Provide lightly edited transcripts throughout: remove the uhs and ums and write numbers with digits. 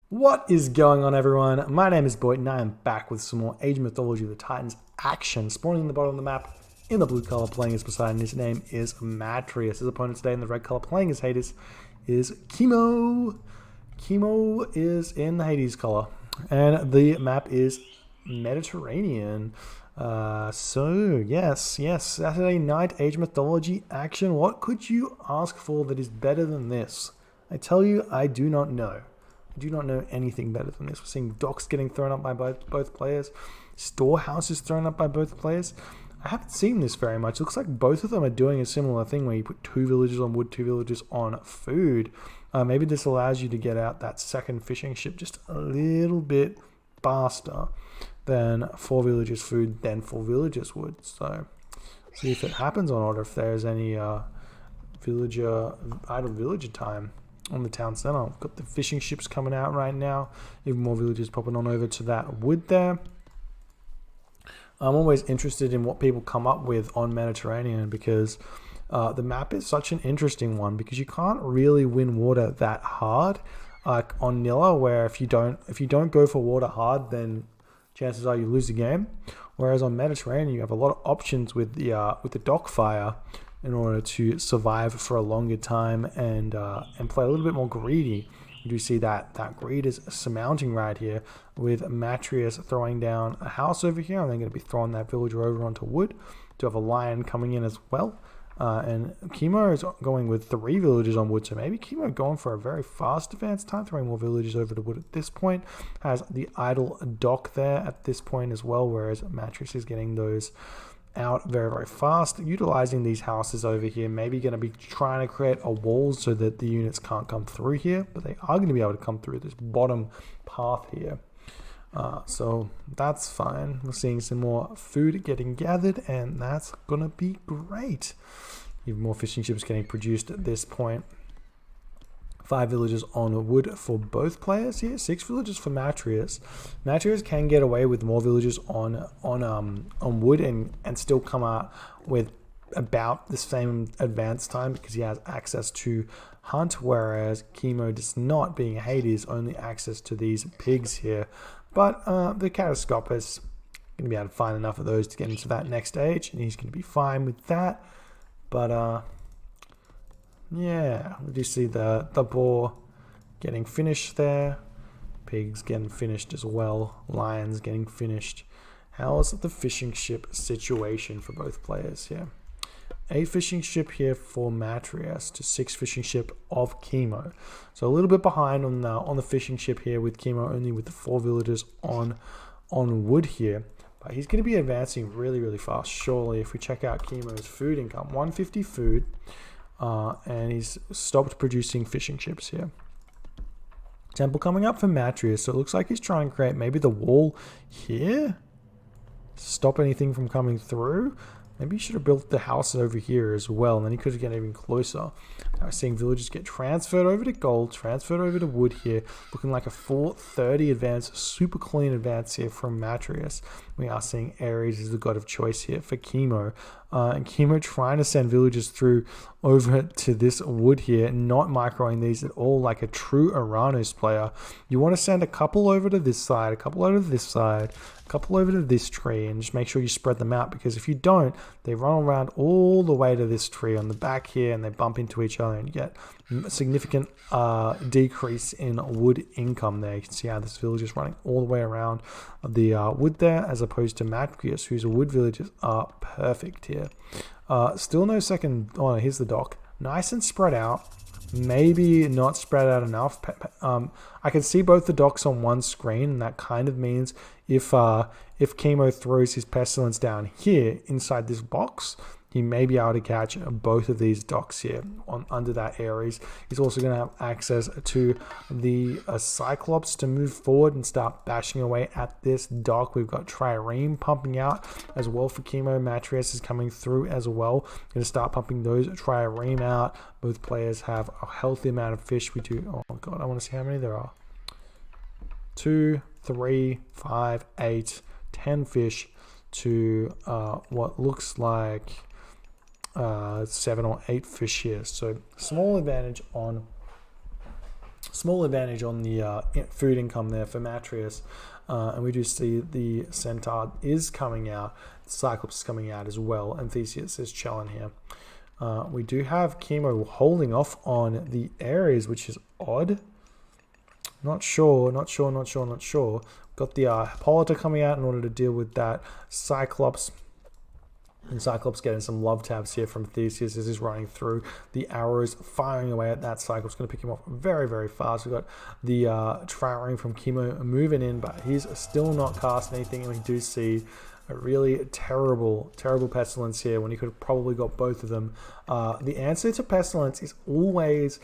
What is going on, everyone? My name is Boit and I am back with some more Age of Mythology of the Titans action. Spawning in the bottom of the map in the blue color, playing as Poseidon. His name is Matriuess. His opponent today in the red color, playing as Hades, is Kimo. Kimo is in the Hades color, and the map is Mediterranean. Yes, Saturday night Age Mythology action. What could you ask for that is better than this? I tell you, I do not know. I do not know anything better than this. We're seeing docks getting thrown up by both players, storehouses thrown up by both players. I haven't seen this very much. It looks like both of them are doing a similar thing where you put 2 villages on wood, 2 villages on food. Maybe this allows you to get out that second fishing ship just a little bit faster than 4 villages food, then 4 villages wood. So see if it happens or not, if there's any idle villager time on the town center. We've got the fishing ships coming out right now. Even more villagers popping on over to that wood there. I'm always interested in what people come up with on Mediterranean because the map is such an interesting one because you can't really win water that hard. Like on Nilla, where if you don't go for water hard, then chances are you lose the game. Whereas on Mediterranean, you have a lot of options with the dock fire in order to survive for a longer time and play a little bit more greedy. You do see that greed is surmounting right here with Matriuess throwing down a house over here, and they're going to be throwing that villager over onto wood to have a lion coming in as well. And Kimo is going with 3 villagers on wood, so maybe Kimo going for a very fast advance time, throwing more villagers over to wood at this point. Has the idle dock there at this point as well, whereas Matriuess is getting those out very, very fast. Utilizing these houses over here, maybe going to be trying to create a wall so that the units can't come through here, but they are going to be able to come through this bottom path here. So that's fine. We're seeing some more food getting gathered, and that's going to be great. Even more fishing ships getting produced at this point. 5 villages on wood for both players here. 6 villages for Matriuess. Matriuess can get away with more villages on wood and still come out with about the same advance time because he has access to hunt, whereas Kimo does not, being Hades, only access to these pigs here. But the Catastropus going to be able to find enough of those to get into that next stage, and he's going to be fine with that. But yeah, we do see the boar getting finished there. Pigs getting finished as well. Lions getting finished. How's the fishing ship situation for both players here? 8 fishing ship here for Matriuess to 6 fishing ship of Kimo. So a little bit behind on the fishing ship here with Kimo, only with the 4 villagers on wood here. But he's going to be advancing really, really fast, surely. If we check out Kimo's food income, 150 food. And he's stopped producing fishing ships here. Temple coming up for Matriuess, so it looks like he's trying to create maybe the wall here. Stop anything from coming through. Maybe he should have built the house over here as well, and then he could have gotten even closer. Now we're seeing villagers get transferred over to gold, transferred over to wood here, looking like a 430 advance, super clean advance here from Matriuess. We are seeing Ares as the god of choice here for Kimo. And Kimo trying to send villagers through over to this wood here, not microing these at all like a true Uranus player. You want to send a couple over to this side, a couple over to this side, a couple over to this tree, and just make sure you spread them out, because if you don't, they run around all the way to this tree on the back here and they bump into each other and you get a significant decrease in wood income there. You can see how this village is running all the way around the wood there, as opposed to Matriuess, whose wood villages are perfect here. Still no second. Oh, here's the dock. Nice and spread out. Maybe not spread out enough. I can see both the docks on one screen, and that kind of means if Kimo throws his pestilence down here inside this box, he may be able to catch both of these docks here under that Ares. He's also going to have access to the Cyclops to move forward and start bashing away at this dock. We've got Trireme pumping out as well for Kimo. Matriuess is coming through as well. Going to start pumping those Trireme out. Both players have a healthy amount of fish. We do. Oh god, I want to see how many there are. 2, 3, 5, 8, 10 fish to what looks like 7 or 8 fish here. So small advantage on small advantage on the food income there for Matriuess. And we do see the Centaur is coming out, Cyclops is coming out as well, and Theseus is chilling here. We do have Kimo holding off on the Ares, which is odd. Not sure. Got the Hippolyta coming out in order to deal with that Cyclops. And Cyclops getting some love tabs here from Theseus as he's running through. The arrows firing away at that Cyclops. Going to pick him off very, very fast. We've got the Trireme from Kimo moving in, but he's still not cast anything. And we do see a really terrible Pestilence here when you could have probably got both of them. The answer to Pestilence is always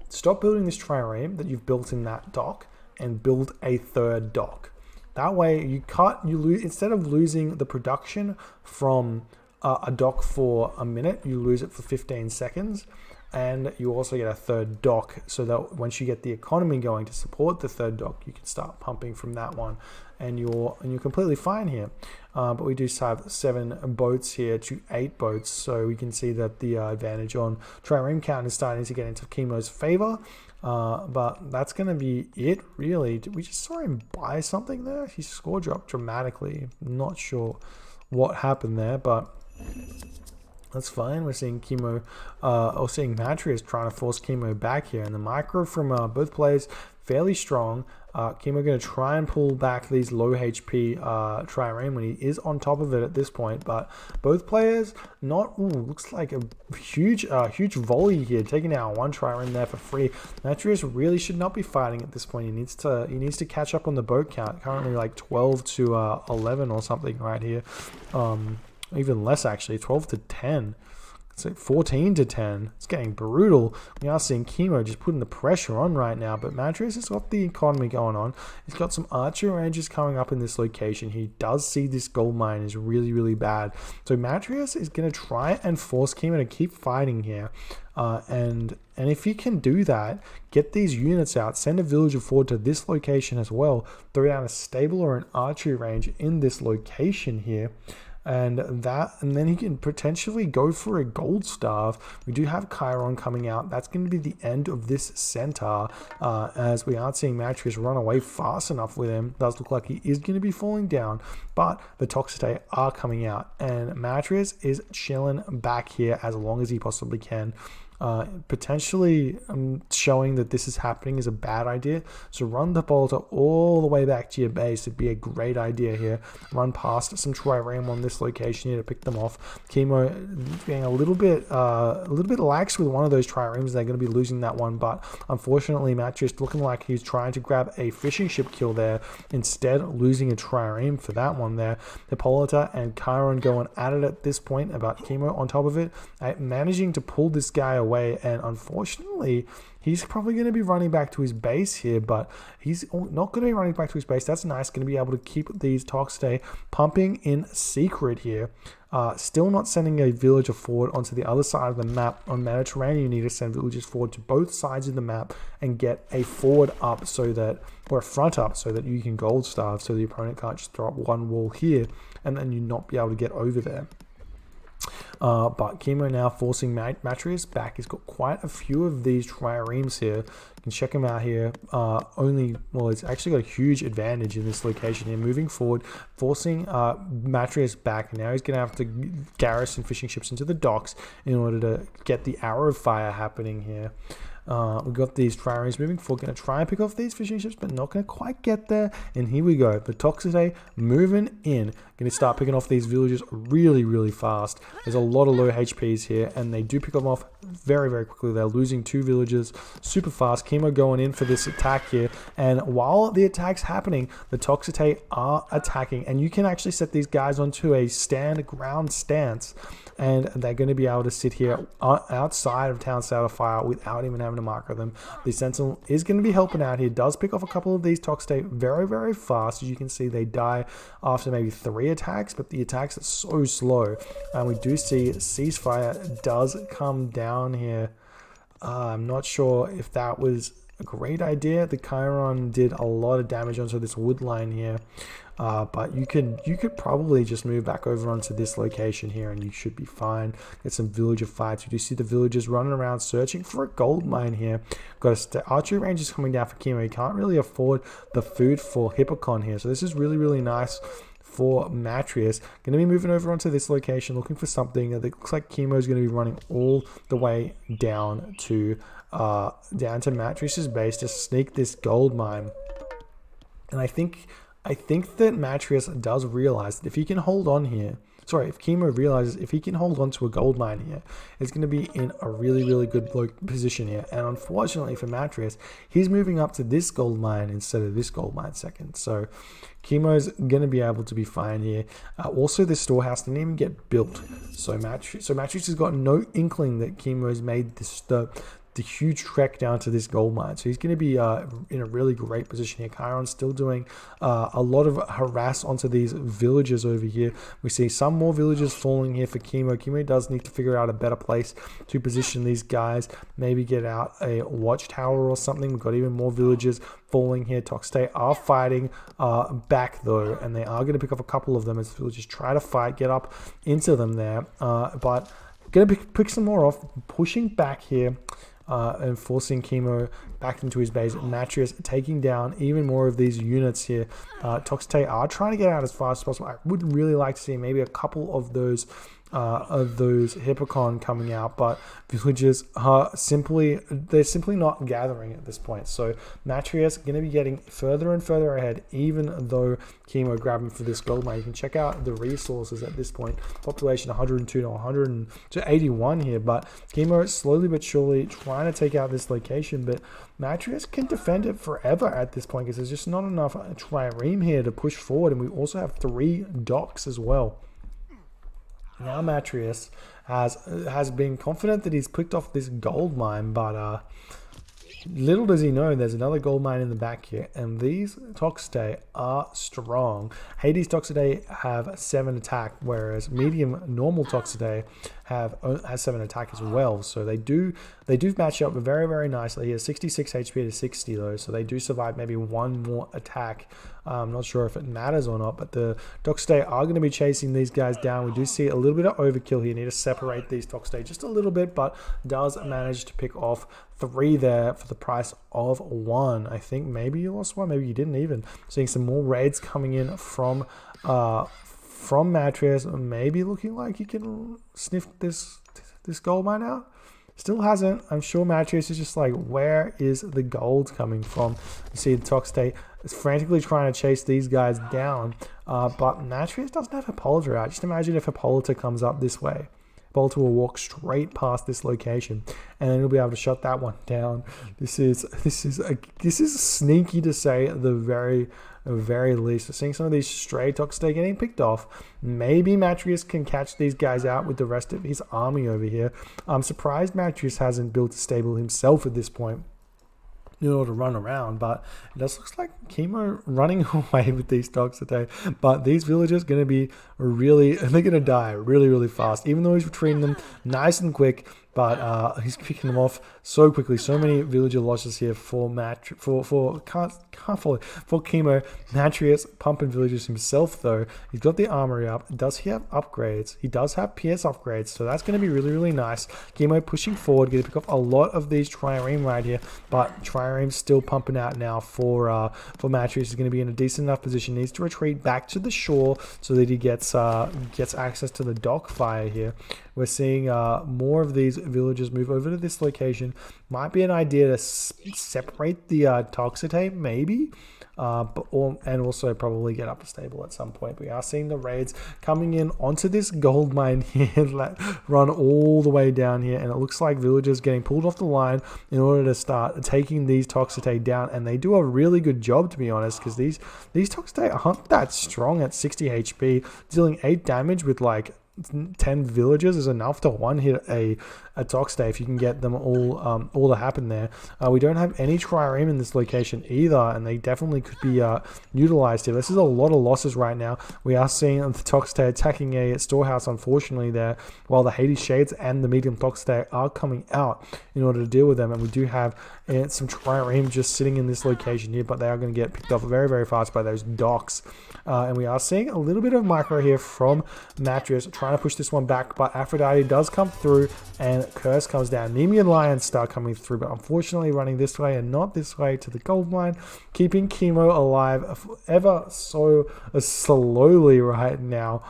stop building this Trireme that you've built in that dock and build a third dock. That way you lose, instead of losing the production from a dock for a minute, you lose it for 15 seconds. And you also get a third dock, so that once you get the economy going to support the third dock, you can start pumping from that one, and you're completely fine here. But we do have 7 boats here to 8 boats, so we can see that the advantage on Trireme count is starting to get into Kimo's favor. But that's going to be it, really. Did we just saw him buy something there? His score dropped dramatically. Not sure what happened there, but that's fine. We're seeing Kimo, or seeing Matriuess trying to force Kimo back here. And the micro from both players, fairly strong. Kimo going to try and pull back these low HP Trireme when he is on top of it at this point. But both players, looks like a huge volley here, taking out one Trireme there for free. Matriuess really should not be fighting at this point. He needs to catch up on the boat count. Currently like 12 to 11 or something right here. Even less actually, 12 to 10. It's like 14 to 10. It's getting brutal. We are seeing Kimo just putting the pressure on right now, but Matriuess has got the economy going on. He's got some archer ranges coming up in this location. He does see this gold mine is really, really bad. So Matriuess is going to try and force Kimo to keep fighting here. And if you can do that, get these units out, send a villager forward to this location as well, throw down a stable or an archery range in this location here. And then he can potentially go for a gold staff. We do have Chiron coming out. That's going to be the end of this Centaur, as we aren't seeing Matriuess run away fast enough with him. Does look like he is going to be falling down, but the Toxite are coming out, and Matriuess is chilling back here as long as he possibly can. Potentially showing that this is happening is a bad idea, so run the bolter all the way back to your base. It'd be a great idea here. Run past some Trireme on this location here to pick them off. Kimo being a little bit lax with one of those Triremes. They're going to be losing that one, but unfortunately Matriuess looking like he's trying to grab a fishing ship kill there, instead losing a Trireme for that one there. Hippolyta and Chiron going at it at this point, about Kimo on top of it, managing to pull this guy away, and unfortunately he's probably going to be running back to his base here, but he's not going to be running back to his base. That's nice. Going to be able to keep these Toxite pumping in secret here. Still not sending a villager forward onto the other side of the map. On Mediterranean, you need to send villagers forward to both sides of the map and get a forward up or a front up, so that you can gold starve, so the opponent can't just throw up one wall here and then you not be able to get over there. But Kimo now forcing Matriuess back. He's got quite a few of these Triremes here. You can check him out here. It's actually got a huge advantage in this location here. Moving forward, forcing Matriuess back. Now he's going to have to garrison fishing ships into the docks in order to get the arrow fire happening here. We've got these Triremes moving forward, going to try and pick off these fishing ships, but not going to quite get there. And here we go, the Toxite moving in, going to start picking off these villagers really, really fast. There's a lot of low HPs here, and they do pick them off very, very quickly. They're losing 2 villagers super fast. Kimo going in for this attack here, and while the attack's happening, the Toxite are attacking, and you can actually set these guys onto a ground stance, and they're going to be able to sit here outside of Town Sailor Fire without even having to marker them. The Sentinel is going to be helping out here. Does pick off a couple of these Toxite very, very fast. As you can see, they die after maybe 3 attacks, but the attacks are so slow. And we do see Ceasefire does come down here. I'm not sure if that was a great idea. The Chiron did a lot of damage onto this wood line here. But you could probably just move back over onto this location here and you should be fine. Get some villager fights. You do see the villagers running around searching for a gold mine here. Got a archery range is coming down for Kimo. He can't really afford the food for Hippocon here. So this is really, really nice for Matriuess. Going to be moving over onto this location, looking for something. It looks like Kimo is going to be running all the way down to Matriuss's base to sneak this gold mine. And I think that Matriuess does realize that if he can hold on here, if Kimo realizes if he can hold on to a gold mine here, it's going to be in a really, really good position here. And unfortunately for Matriuess, he's moving up to this gold mine instead of this gold mine second. So Kimo's going to be able to be fine here. Also, this storehouse didn't even get built. So Matriuess has got no inkling that Kimo's made this the huge trek down to this gold mine. So he's going to be in a really great position here. Chiron's still doing a lot of harass onto these villagers over here. We see some more villagers falling here for Kimo. Kimo does need to figure out a better place to position these guys. Maybe get out a watchtower or something. We've got even more villagers falling here. Toxtay are fighting back though, and they are going to pick off a couple of them as villagers try to fight, get up into them there. But going to pick some more off, pushing back here. And forcing Kimo back into his base. Matriuess taking down even more of these units here. Toxtay are trying to get out as fast as possible. I would really like to see maybe a couple of those Hippocon coming out, but villagers are simply not gathering at this point. So Matriuess going to be getting further and further ahead, even though Kimo grabbed him for this gold mine. You can check out the resources at this point. Population 102 to 81 here, but Kimo is slowly but surely trying to take out this location, but Matriuess can defend it forever at this point because there's just not enough trireme here to push forward, and we also have 3 docks as well. Now Matriuess has been confident that he's picked off this gold mine, but little does he know there's another gold mine in the back here, and these Toxtay are strong. Hades Toxtay have 7 attack, whereas medium normal Toxtay has 7 attack as well. So they do match up very, very nicely here. 66 HP to 60 though, so they do survive maybe 1 more attack. I'm not sure if it matters or not, but the Toxtay are going to be chasing these guys down. We do see a little bit of overkill here. Need to separate these Toxtay just a little bit, but does manage to pick off 3 there for the price of 1. I think maybe you lost 1, maybe you didn't even. Seeing some more raids coming in from Matriuess, maybe looking like he can sniff this gold mine out. Still hasn't. I'm sure Matriuess is just like, where is the gold coming from? You see the Toxtay is frantically trying to chase these guys down, but Matriuess doesn't have Hippolyta out. Just imagine if Hippolyta comes up this way. Hippolyta will walk straight past this location, and then he'll be able to shut that one down. This is sneaky to say at the very least. We're seeing some of these stray Toxtay getting picked off. Maybe Matriuess can catch these guys out with the rest of his army over here. I'm surprised Matriuess hasn't built a stable himself at this point in order to run around, but it does look like Kimo running away with these Toxtay. But these villagers going to be they're going to die really, really fast, even though he's retreating them nice and quick. But he's picking them off so quickly. So many villager losses here for Kimo. Matriuess pumping villagers himself though. He's got the armory up. Does he have upgrades? He does have PS upgrades, so that's going to be really, really nice. Kimo pushing forward, going to pick off a lot of these trireme right here, but trireme's still pumping out now for Matriuess. He's going to be in a decent enough position. Needs to retreat back to the shore so that he gets access to the dock fire here. We're seeing more of these villagers move over to this location. Might be an idea to separate the Toxtay, maybe, and also probably get up a stable at some point. We are seeing the raids coming in onto this gold mine here, run all the way down here, and it looks like villagers getting pulled off the line in order to start taking these Toxtay down, and they do a really good job, to be honest, because these Toxtay aren't that strong at 60 HP, dealing 8 damage with like 10 villagers is enough to one-hit a Toxday if you can get them all to happen there. We don't have any trireme in this location either, and they definitely could be utilized here. This is a lot of losses right now. We are seeing the Toxday attacking a storehouse, unfortunately, there, while the Hades Shades and the medium Toxday are coming out in order to deal with them, and we do have some trireme just sitting in this location here, but they are going to get picked up very, very fast by those docks. And we are seeing a little bit of micro here from Matriuess, trying to push this one back, but Aphrodite does come through and Curse comes down. Nemean Lions start coming through, but unfortunately running this way and not this way to the gold mine, keeping Kimo alive ever so slowly right now,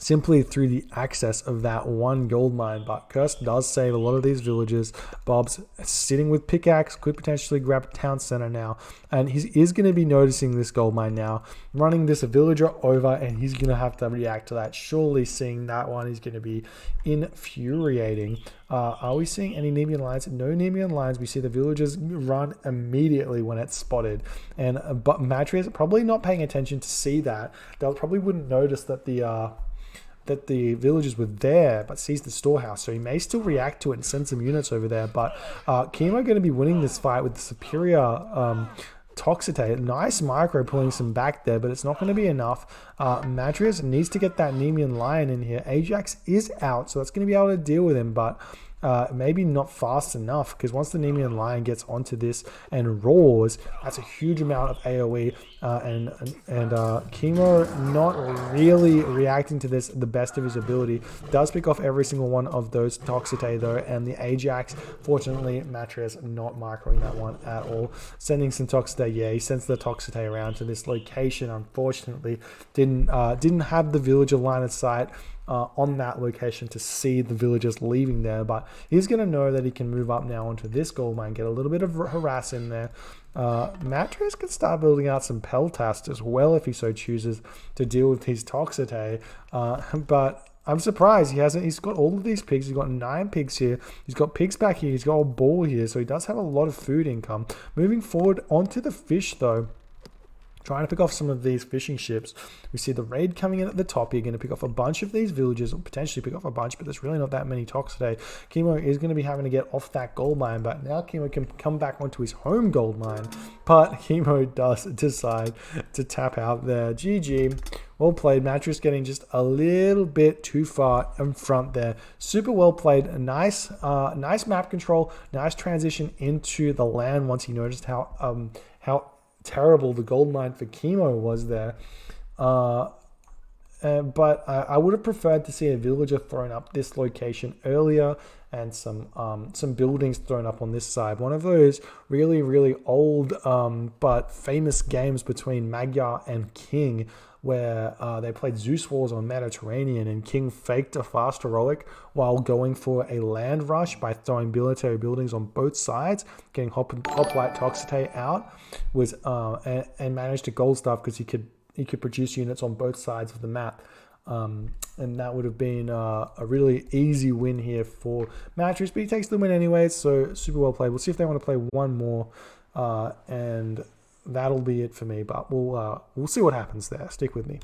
simply through the access of that one gold mine. But Curse does save a lot of these villagers. Bob's sitting with pickaxe, could potentially grab town center now, and he is going to be noticing this gold mine now, running this villager over, and he's going to have to react to that. Surely seeing that one is going to be infuriating. Are we seeing any Nemean lines? No Nemean lines. We see the villagers run immediately when it's spotted, and but Matriuess probably not paying attention to see that. They probably wouldn't notice that the villagers were there, but sees the storehouse, so he may still react to it and send some units over there. But Kimo going to be winning this fight with the superior Toxicate. Nice micro pulling some back there, but it's not going to be enough. Matriuess needs to get that Nemean Lion in here. Ajax is out, so that's going to be able to deal with him, but maybe not fast enough, because once the Nemean Lion gets onto this and roars, that's a huge amount of AoE, and Kimo not really reacting to this the best of his ability. Does pick off every single one of those Toxicate though, and the Ajax, fortunately Matriuess not microing that one at all. Sending some Toxicate, yeah, he sends the Toxicate around to this location. Unfortunately didn't have the villager line of sight on that location to see the villagers leaving there, but he's going to know that he can move up now onto this gold mine, get a little bit of harass in there. Matriuess can start building out some Peltast as well if he so chooses to deal with his Toxicate, but I'm surprised he's got all of these pigs. He's got 9 pigs here. He's got pigs back here. He's got a ball here, so he does have a lot of food income. Moving forward onto the fish though, trying to pick off some of these fishing ships. We see the raid coming in at the top. You're going to pick off a bunch of these villagers, or potentially pick off a bunch, but there's really not that many Tox today. Kimo is going to be having to get off that gold mine, but now Kimo can come back onto his home gold mine. But Kimo does decide to tap out there. GG. Well played. Matriuess getting just a little bit too far in front there. Super well played. Nice map control. Nice transition into the land once he noticed how terrible the gold mine for Kimo was there. But I would have preferred to see a villager thrown up this location earlier, and some buildings thrown up on this side. One of those really, really old but famous games between Magyar and King, where they played Zeus Wars on Mediterranean, and King faked a fast heroic while going for a land rush by throwing military buildings on both sides, getting Hoplite Toxicate out, and managed to gold stuff because he could produce units on both sides of the map. And that would have been a really easy win here for Matriuess, but he takes the win anyways, so super well played. We'll see if they want to play one more, and that'll be it for me, but we'll see what happens there. Stick with me.